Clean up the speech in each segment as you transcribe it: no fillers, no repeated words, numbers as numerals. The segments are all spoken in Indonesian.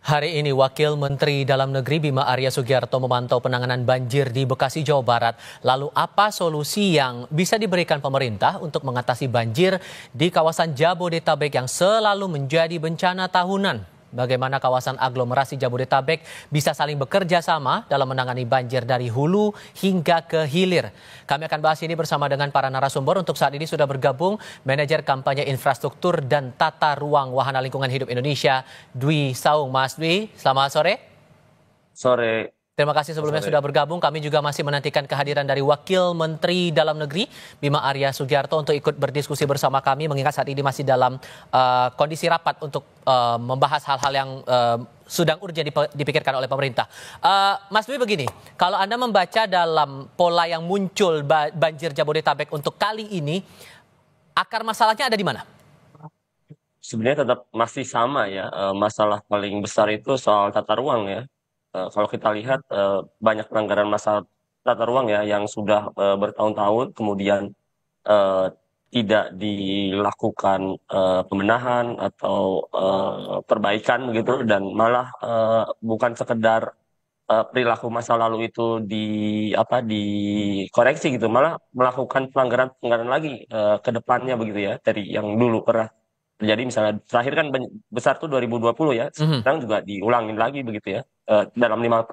Hari ini Wakil Menteri Dalam Negeri Bima Arya Sugiarto memantau penanganan banjir di Bekasi, Jawa Barat. Lalu apa solusi yang bisa diberikan pemerintah untuk mengatasi banjir di kawasan Jabodetabek yang selalu menjadi bencana tahunan? Bagaimana kawasan aglomerasi Jabodetabek bisa saling bekerja sama dalam menangani banjir dari hulu hingga ke hilir? Kami akan bahas ini bersama dengan para narasumber. Untuk saat ini sudah bergabung Manajer Kampanye Infrastruktur dan Tata Ruang Wahana Lingkungan Hidup Indonesia, Dwi Saung. Mas Dwi, selamat sore. Sore. Terima kasih sebelumnya sudah bergabung. Kami juga masih menantikan kehadiran dari Wakil Menteri Dalam Negeri Bima Arya Sugiarto untuk ikut berdiskusi bersama kami, mengingat saat ini masih dalam kondisi rapat untuk membahas hal-hal yang sedang urgent dipikirkan oleh pemerintah. Mas Dwi, begini, kalau Anda membaca dalam pola yang muncul banjir Jabodetabek untuk kali ini, akar masalahnya ada di mana? Sebenarnya tetap masih sama ya, masalah paling besar itu soal tata ruang ya. Kalau kita lihat banyak pelanggaran masalah tata ruang ya yang sudah bertahun-tahun kemudian eh, tidak dilakukan pembenahan atau perbaikan begitu, dan malah bukan sekedar perilaku masa lalu itu dikoreksi gitu, malah melakukan pelanggaran lagi ke depannya begitu ya, dari yang dulu pernah terjadi. Misalnya terakhir kan besar tuh 2020 ya, sekarang juga diulangin lagi begitu ya. Dalam 5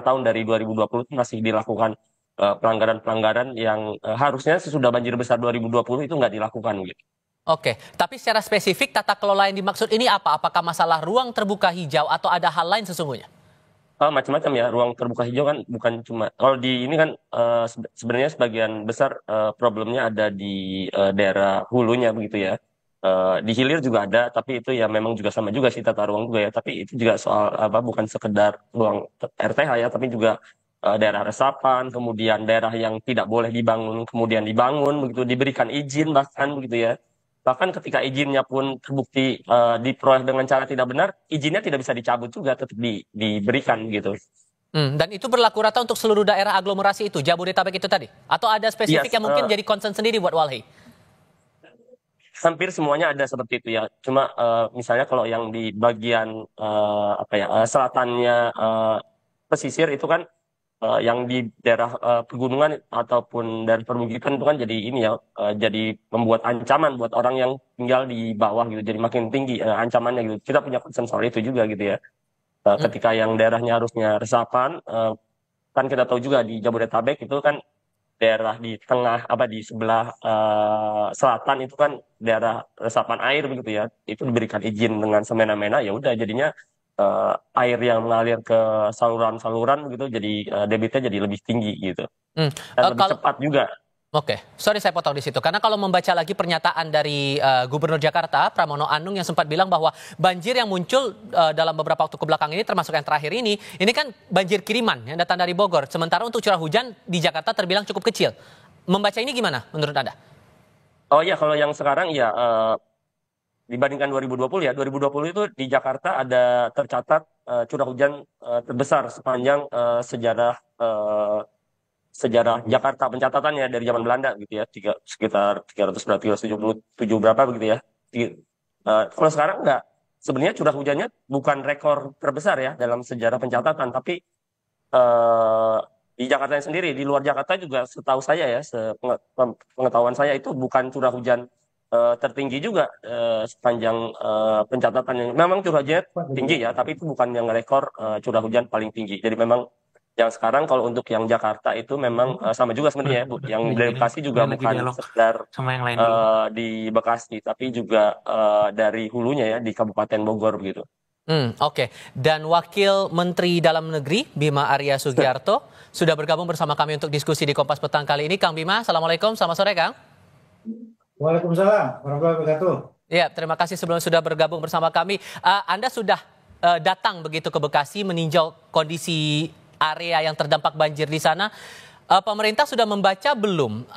tahun dari 2020 itu masih dilakukan pelanggaran-pelanggaran yang harusnya sesudah banjir besar 2020 itu nggak dilakukan gitu. Oke, tapi secara spesifik tata kelola yang dimaksud ini apa? Apakah masalah ruang terbuka hijau atau ada hal lain sesungguhnya? Macam-macam ya, ruang terbuka hijau kan bukan cuma kalau di ini kan sebenarnya sebagian besar problemnya ada di daerah hulunya begitu ya. Di hilir juga ada, tapi itu ya memang juga sama juga sih tata ruang juga ya. Tapi itu juga soal apa, bukan sekedar ruang RTH ya, tapi juga daerah resapan, kemudian daerah yang tidak boleh dibangun, kemudian dibangun begitu, diberikan izin bahkan begitu ya. Bahkan ketika izinnya pun terbukti diperoleh dengan cara tidak benar, izinnya tidak bisa dicabut juga, tetap diberikan gitu. Dan itu berlaku rata untuk seluruh daerah aglomerasi itu, Jabodetabek itu tadi? Atau ada spesifik Yes, yang mungkin jadi concern sendiri buat Walhi? hampir semuanya ada seperti itu ya. Cuma misalnya kalau yang di bagian apa ya, selatannya pesisir itu kan yang di daerah pegunungan ataupun dari perbukitan itu kan jadi ini ya, jadi membuat ancaman buat orang yang tinggal di bawah gitu, jadi makin tinggi ancamannya gitu. Kita punya concern soal itu juga gitu ya. Ketika yang daerahnya harusnya resapan, kan kita tahu juga di Jabodetabek itu kan daerah di tengah apa di sebelah selatan itu kan daerah resapan air begitu ya. Itu diberikan izin dengan semena-mena, ya udah jadinya air yang mengalir ke saluran-saluran begitu, jadi debitnya jadi lebih tinggi gitu, Hmm, dan lebih kalau cepat juga. Oke, sorry saya potong di situ. Karena kalau membaca lagi pernyataan dari Gubernur Jakarta, Pramono Anung, yang sempat bilang bahwa banjir yang muncul dalam beberapa waktu kebelakang ini, termasuk yang terakhir ini kan banjir kiriman yang datang dari Bogor. Sementara untuk curah hujan di Jakarta terbilang cukup kecil. Membaca ini gimana menurut Anda? Oh iya, kalau yang sekarang ya dibandingkan 2020 ya, 2020 itu di Jakarta ada tercatat curah hujan terbesar sepanjang sejarah Jakarta, pencatatannya dari zaman Belanda gitu ya, sekitar 300 berapa, 377 berapa begitu ya. Kalau sekarang enggak, sebenarnya curah hujannya bukan rekor terbesar ya dalam sejarah pencatatan, tapi eh, di Jakarta sendiri, di luar Jakarta juga setahu saya ya, pengetahuan saya itu bukan curah hujan tertinggi juga sepanjang pencatatan. Yang memang curah hujannya tinggi ya, tapi itu bukan yang rekor curah hujan paling tinggi. Jadi memang yang sekarang kalau untuk yang Jakarta itu memang sama juga sebenarnya ya, Bu. Yang dari Bekasi juga bukan sekedar Sama yang lain dulu. di Bekasi, tapi juga dari hulunya ya di Kabupaten Bogor begitu. Oke. Dan Wakil Menteri Dalam Negeri Bima Arya Sugiarto sudah bergabung bersama kami untuk diskusi di Kompas Petang kali ini. Kang Bima, Assalamualaikum, selamat sore Kang. Waalaikumsalam warahmatullahi wabarakatuh. Ya, terima kasih sebelum sudah bergabung bersama kami. Anda sudah datang begitu ke Bekasi meninjau kondisi area yang terdampak banjir di sana. Pemerintah sudah membaca belum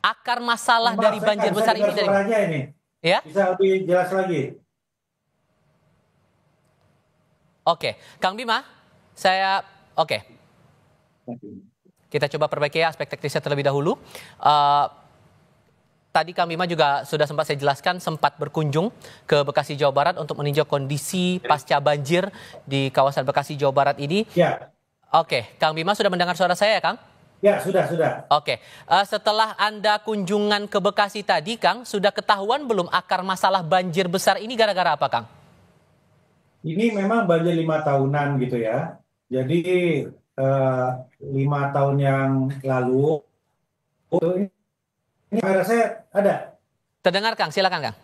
akar masalah dari banjir besar ini dari mana? Ini. Ya? Bisa lebih jelas lagi. Oke, Kang Bima, oke. Kita coba perbaiki aspek teknisnya terlebih dahulu. tadi Kang Bima juga sudah sempat saya jelaskan, sempat berkunjung ke Bekasi, Jawa Barat untuk meninjau kondisi pasca banjir di kawasan Bekasi, Jawa Barat ini. Ya, Oke, Kang Bima sudah mendengar suara saya ya, Kang? ya sudah. Oke, setelah Anda kunjungan ke Bekasi tadi, Kang, sudah ketahuan belum akar masalah banjir besar ini gara-gara apa, Kang? Ini memang banjir 5 tahunan gitu ya. Jadi 5 tahun yang lalu, ini kamera saya ada. Terdengar, Kang? Silakan, Kang.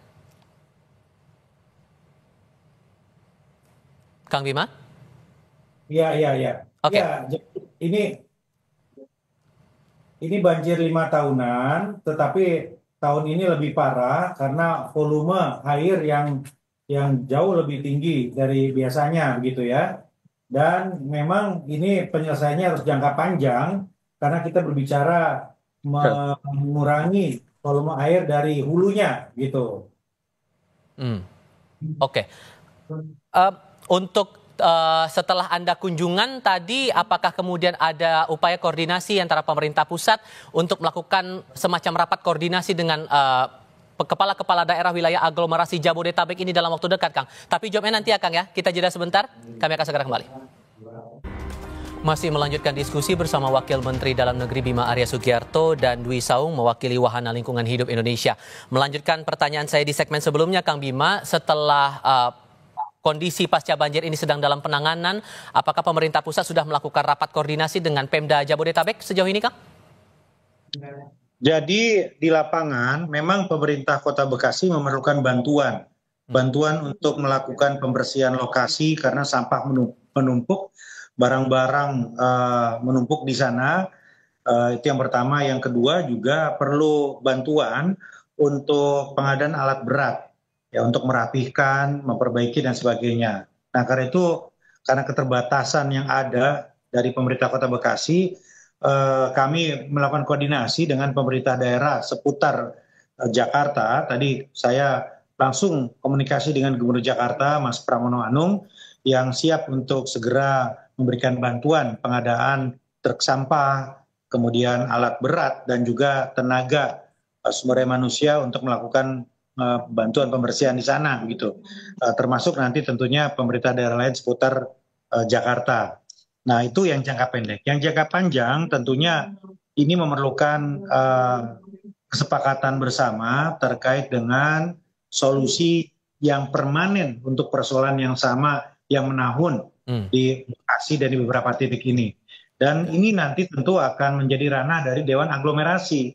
Kang Bima? Iya. Oke. Ya, jadi ini banjir 5 tahunan, tetapi tahun ini lebih parah karena volume air yang jauh lebih tinggi dari biasanya begitu ya. Dan memang ini penyelesaiannya harus jangka panjang karena kita berbicara mengurangi volume air dari hulunya gitu. Oke. Untuk setelah Anda kunjungan tadi, apakah kemudian ada upaya koordinasi antara pemerintah pusat untuk melakukan semacam rapat koordinasi dengan kepala-kepala daerah wilayah aglomerasi Jabodetabek ini dalam waktu dekat, Kang? Tapi jawabnya nanti ya, Kang ya. Kita jeda sebentar, kami akan segera kembali. Masih melanjutkan diskusi bersama Wakil Menteri Dalam Negeri Bima Arya Sugiarto dan Dwi Saung mewakili Wahana Lingkungan Hidup Indonesia. Melanjutkan pertanyaan saya di segmen sebelumnya, Kang Bima, setelah kondisi pasca banjir ini sedang dalam penanganan, apakah pemerintah pusat sudah melakukan rapat koordinasi dengan Pemda Jabodetabek sejauh ini, Kang? Jadi di lapangan memang pemerintah Kota Bekasi memerlukan bantuan untuk melakukan pembersihan lokasi karena sampah menumpuk, barang-barang menumpuk di sana. Itu yang pertama. Yang kedua juga perlu bantuan untuk pengadaan alat berat, ya, untuk merapihkan, memperbaiki dan sebagainya. Nah, karena keterbatasan yang ada dari pemerintah Kota Bekasi, kami melakukan koordinasi dengan pemerintah daerah seputar Jakarta. Tadi saya langsung komunikasi dengan Gubernur Jakarta, Mas Pramono Anung, yang siap untuk segera memberikan bantuan pengadaan truk sampah, kemudian alat berat, dan juga tenaga sumber daya manusia untuk melakukan bantuan pembersihan di sana, gitu. Termasuk nanti tentunya pemerintah daerah lain seputar Jakarta. Nah, itu yang jangka pendek. Yang jangka panjang tentunya ini memerlukan kesepakatan bersama terkait dengan solusi yang permanen untuk persoalan yang sama yang menahun di Bekasi dan di beberapa titik ini. Dan ini nanti tentu akan menjadi ranah dari Dewan Aglomerasi.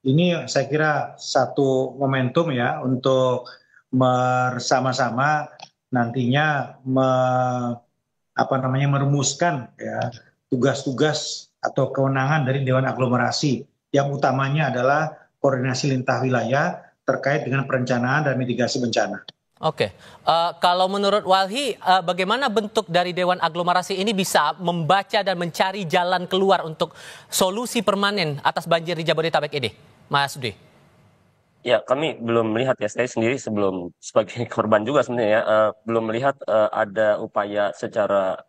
Ini saya kira satu momentum ya untuk bersama-sama nantinya merumuskan ya tugas-tugas atau kewenangan dari Dewan Aglomerasi yang utamanya adalah koordinasi lintas wilayah terkait dengan perencanaan dan mitigasi bencana. Oke, kalau menurut Walhi, bagaimana bentuk dari Dewan Aglomerasi ini bisa membaca dan mencari jalan keluar untuk solusi permanen atas banjir di Jabodetabek ini, Mas Dwi? Ya, kami belum melihat ya, saya sendiri sebelum sebagai korban juga sebenarnya ya, belum melihat ada upaya secara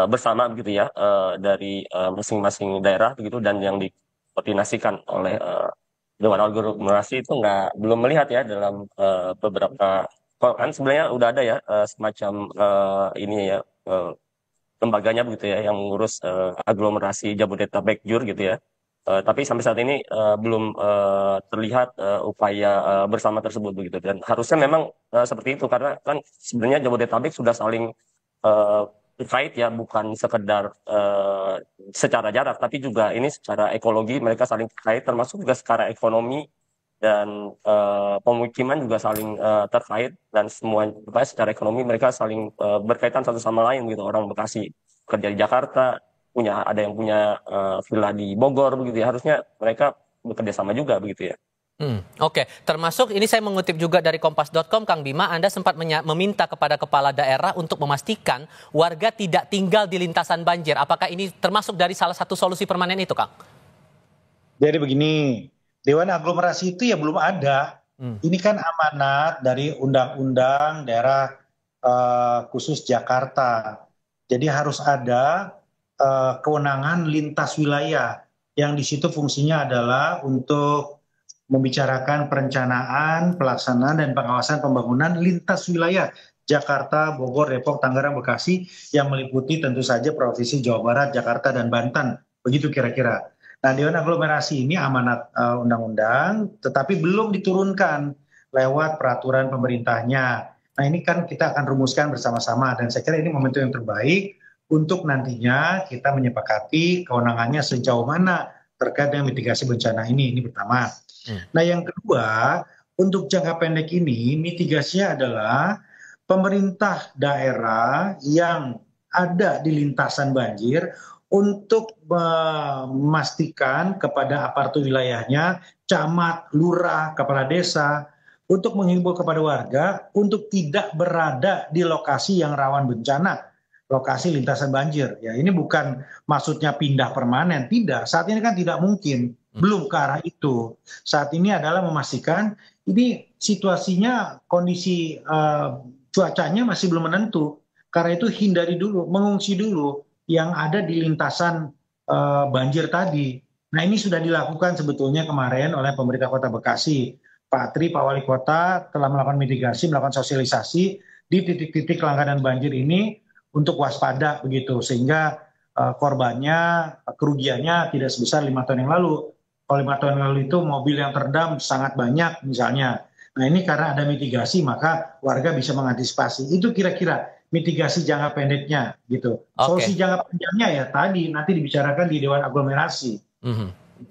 bersama begitu ya, dari masing-masing daerah begitu, dan yang dikoordinasikan oleh Dewan Aglomerasi itu belum melihat ya dalam beberapa, kan sebenarnya udah ada ya semacam ini ya, lembaganya begitu ya yang mengurus aglomerasi Jabodetabek Jur gitu ya. Tapi sampai saat ini belum terlihat upaya bersama tersebut begitu, dan harusnya memang seperti itu karena kan sebenarnya Jabodetabek sudah saling terkait ya, bukan sekedar secara jarak tapi juga ini secara ekologi mereka saling terkait, termasuk juga secara ekonomi dan pemukiman juga saling terkait, dan semua secara ekonomi mereka saling berkaitan satu sama lain gitu. Orang Bekasi kerja di Jakarta, ada yang punya villa di Bogor begitu ya, harusnya mereka bekerja sama juga begitu ya. Oke, termasuk ini saya mengutip juga dari Kompas.com, Kang Bima, Anda sempat meminta kepada kepala daerah untuk memastikan warga tidak tinggal di lintasan banjir. Apakah ini termasuk dari salah satu solusi permanen itu, Kang? Jadi begini, Dewan Aglomerasi itu ya belum ada. Ini kan amanat dari Undang-Undang Daerah Khusus Jakarta. Jadi harus ada kewenangan lintas wilayah yang di situ fungsinya adalah untuk membicarakan perencanaan, pelaksanaan, dan pengawasan pembangunan lintas wilayah Jakarta, Bogor, Depok, Tangerang, Bekasi yang meliputi tentu saja Provinsi Jawa Barat, Jakarta, dan Banten. Begitu kira-kira. Nah, Dewan Aglomerasi ini amanat undang-undang, tetapi belum diturunkan lewat peraturan pemerintahnya. Nah, ini kan kita akan rumuskan bersama-sama, dan saya kira ini momentum yang terbaik untuk nantinya kita menyepakati kewenangannya sejauh mana terkait dengan mitigasi bencana ini pertama. Nah, yang kedua, untuk jangka pendek ini mitigasinya adalah pemerintah daerah yang ada di lintasan banjir untuk memastikan kepada aparatur wilayahnya, camat, lurah, kepala desa, untuk menghimbau kepada warga untuk tidak berada di lokasi yang rawan bencana, lokasi lintasan banjir. Ya, ini bukan maksudnya pindah permanen, tidak. Saat ini kan tidak mungkin, belum ke arah itu. Saat ini adalah memastikan ini situasinya, kondisi cuacanya masih belum menentu. Karena itu hindari dulu, mengungsi dulu yang ada di lintasan banjir tadi. Nah, ini sudah dilakukan sebetulnya kemarin oleh pemerintah Kota Bekasi. Pak Tri, Pak Wali Kota telah melakukan mitigasi, melakukan sosialisasi di titik-titik langganan banjir ini untuk waspada begitu, sehingga korbannya, kerugiannya tidak sebesar 5 tahun yang lalu. Kalau 5 tahun yang lalu itu mobil yang terendam sangat banyak misalnya. Nah, ini karena ada mitigasi maka warga bisa mengantisipasi. Itu kira-kira mitigasi jangka pendeknya gitu. Solusi jangka panjangnya ya tadi nanti dibicarakan di Dewan Aglomerasi.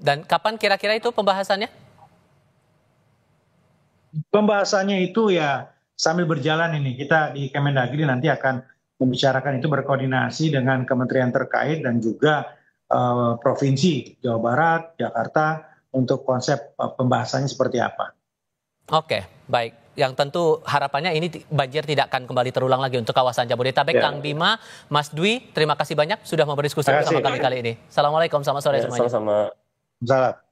Dan kapan kira-kira itu pembahasannya? Pembahasannya itu ya sambil berjalan ini. Kita di Kemendagri nanti akan membicarakan itu, berkoordinasi dengan kementerian terkait dan juga provinsi Jawa Barat, Jakarta untuk konsep pembahasannya seperti apa. Oke, baik. Yang tentu harapannya ini banjir tidak akan kembali terulang lagi untuk kawasan Jabodetabek. Kang Bima, Mas Dwi, terima kasih banyak sudah mau berdiskusi bersama kami kali ini. Assalamualaikum, selamat sore semuanya. Sama-sama. Salam.